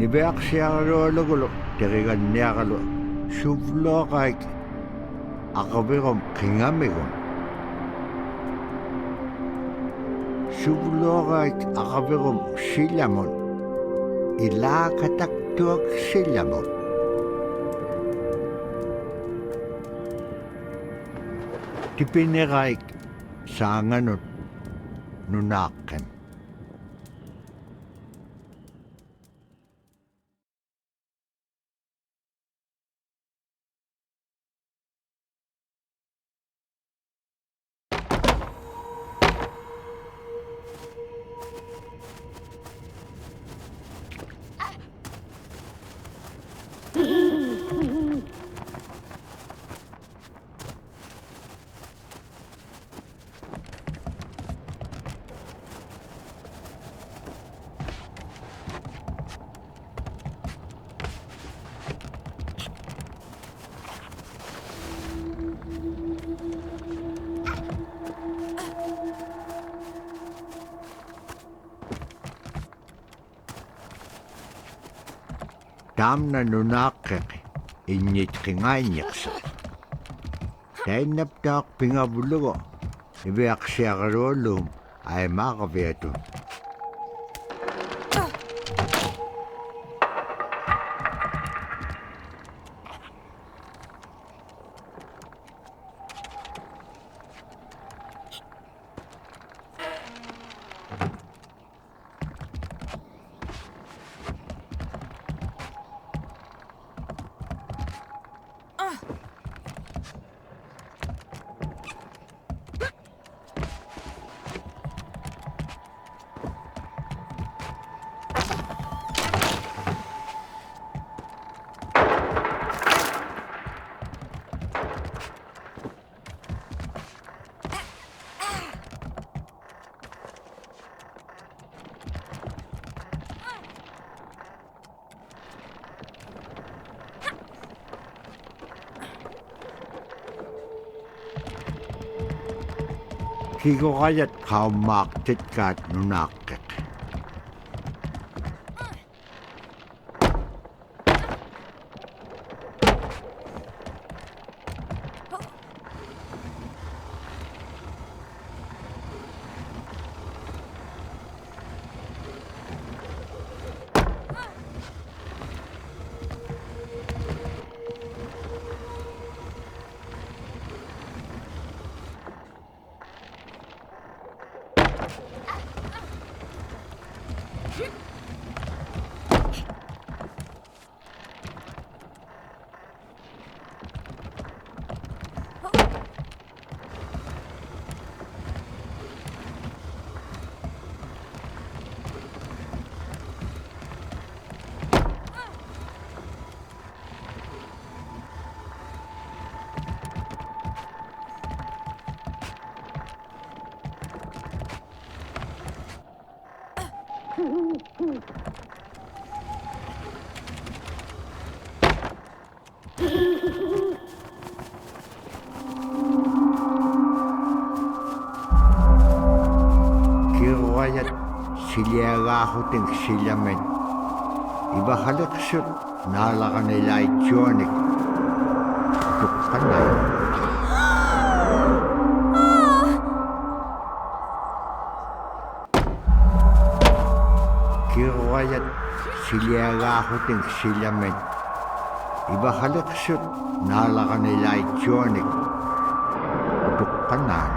Niveaksiarualugulo teriganniaqalu suvlooqaik aqaviqum qingamigun suvlooqaik aqaviqum sillamun ilaakataktuak sillamun tipineraik saanganut nunaaqkan Tamna nunaqqeq inñitqingaanniqsa tainnaptaaq pingavulugu iviaqsiaqaruallugum aimaaqaviatun Kigorajat qaummaaqtitkaat nunaaqqiq Kigorajat siliagaahutin sillamen ivahaleqsut naalaqanilaitsuanik tuqqanai Kigorajat siliagaahutin sillamen ivahaleqsut naalaqanilaitsuanik tuqqanai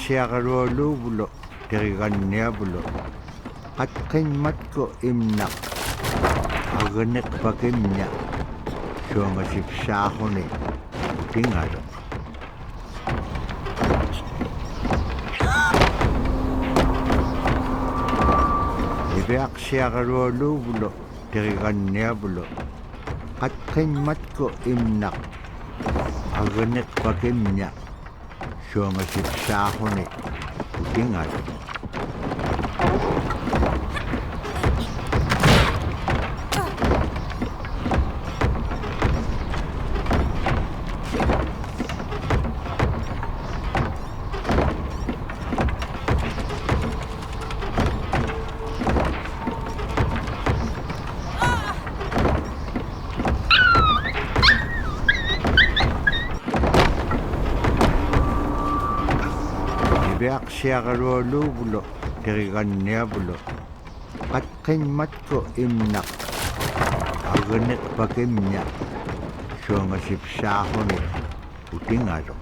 Siagalualubulo, teriganniabulo, qatqimmatku imnaq, agniq pakimnya, suangasipsaaquni, utingalu. Ibeaq siagalualubulo, teriganniabulo, qatqimmatku imnaq, agniq pakimnya, suangasipsaaquni, utingalu. Ibeaq siagalualubulo, teriganniabulo, qatqimmatku imnaq, agniq pakimnya, suangasipsaaquni, utingalu.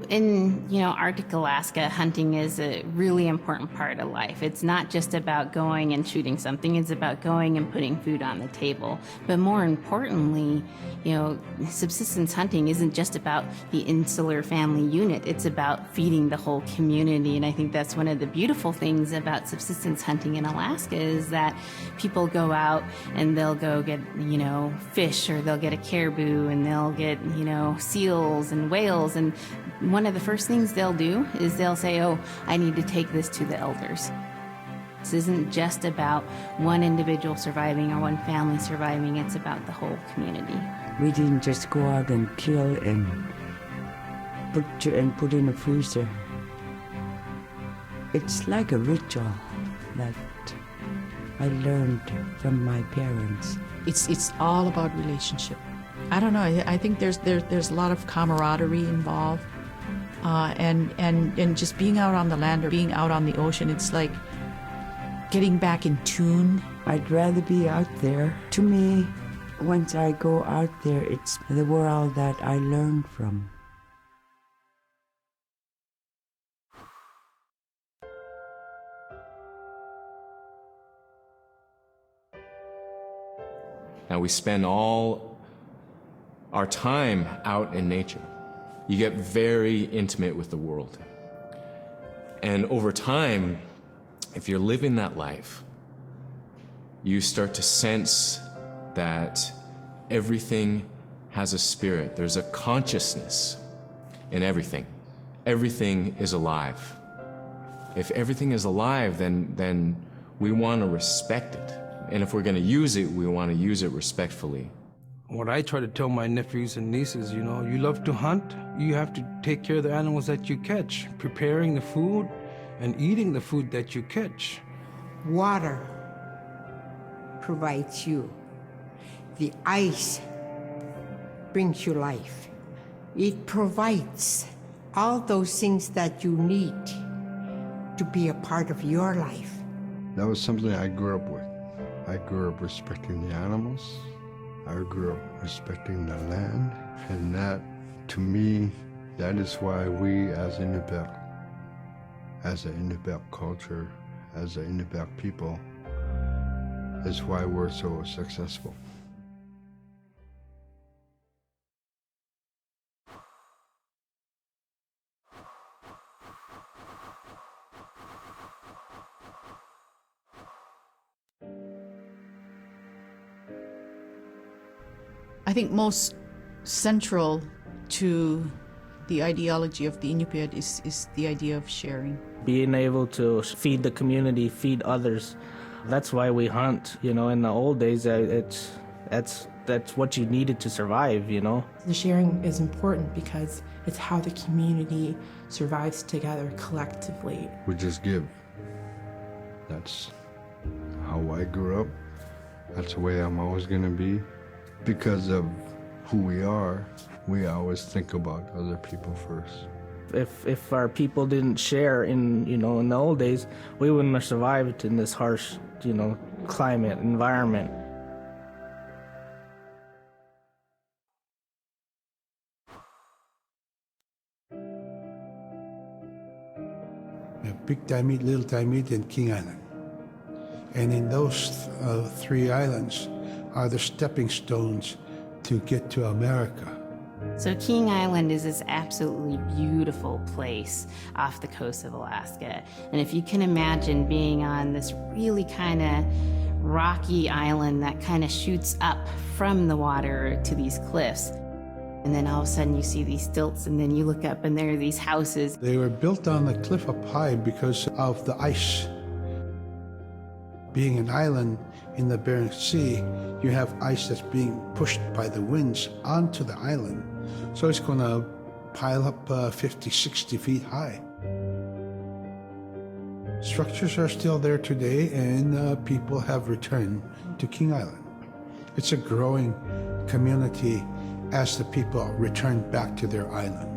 In, Arctic Alaska, hunting is a really important part of life. It's not just about going and shooting something, it's about going and putting food on the table. But more importantly, subsistence hunting isn't just about the insular family unit, it's about feeding the whole community. And I think that's one of the beautiful things about subsistence hunting in Alaska is that people go out and they'll go get, fish, or they'll get a caribou, and they'll get, seals and whales. And one of the first things they'll do is they'll say, oh, I need to take this to the elders. This isn't just about one individual surviving or one family surviving, it's about the whole community. We didn't just go out and kill and put in a freezer. It's like a ritual that I learned from my parents. It's all about relationship. I don't know, I think there's a lot of camaraderie involved. And just being out on the land or being out on the ocean, it's like getting back in tune. I'd rather be out there. To me, once I go out there, it's the world that I learn from. Now we spend all our time out in nature. You get very intimate with the world. And over time, if you're living that life, you start to sense that everything has a spirit. There's a consciousness in everything. Everything is alive. If everything is alive, then we want to respect it. And if we're going to use it, we want to use it respectfully. What I try to tell my nephews and nieces, you love to hunt, you have to take care of the animals that you catch, preparing the food and eating the food that you catch. Water provides you. The ice brings you life. It provides all those things that you need to be a part of your life. That was something I grew up with. I grew up respecting the animals. I grew up respecting the land, and that, to me, that is why we as Inupiaq, as an Inupiaq culture, as an Inupiaq people, is why we're so successful. I think most central to the ideology of the Inupiat is the idea of sharing. Being able to feed the community, feed others. That's why we hunt. In the old days, that's what you needed to survive, The sharing is important because it's how the community survives together collectively. We just give. That's how I grew up. That's the way I'm always going to be. Because of who we are, we always think about other people first. If our people didn't share in the old days, we wouldn't have survived in this harsh, climate, environment. We have Big Tahiti, Little Tahiti, and King Island. And in those three islands are the stepping stones to get to America. So King Island is this absolutely beautiful place off the coast of Alaska. And if you can imagine being on this really kind of rocky island that kind of shoots up from the water to these cliffs, and then all of a sudden you see these stilts, and then you look up and there are these houses. They were built on the cliff up high because of the ice. Being an island in the Bering Sea, you have ice that's being pushed by the winds onto the island. So it's going to pile up 50, 60 feet high. Structures are still there today, and people have returned to King Island. It's a growing community as the people return back to their island.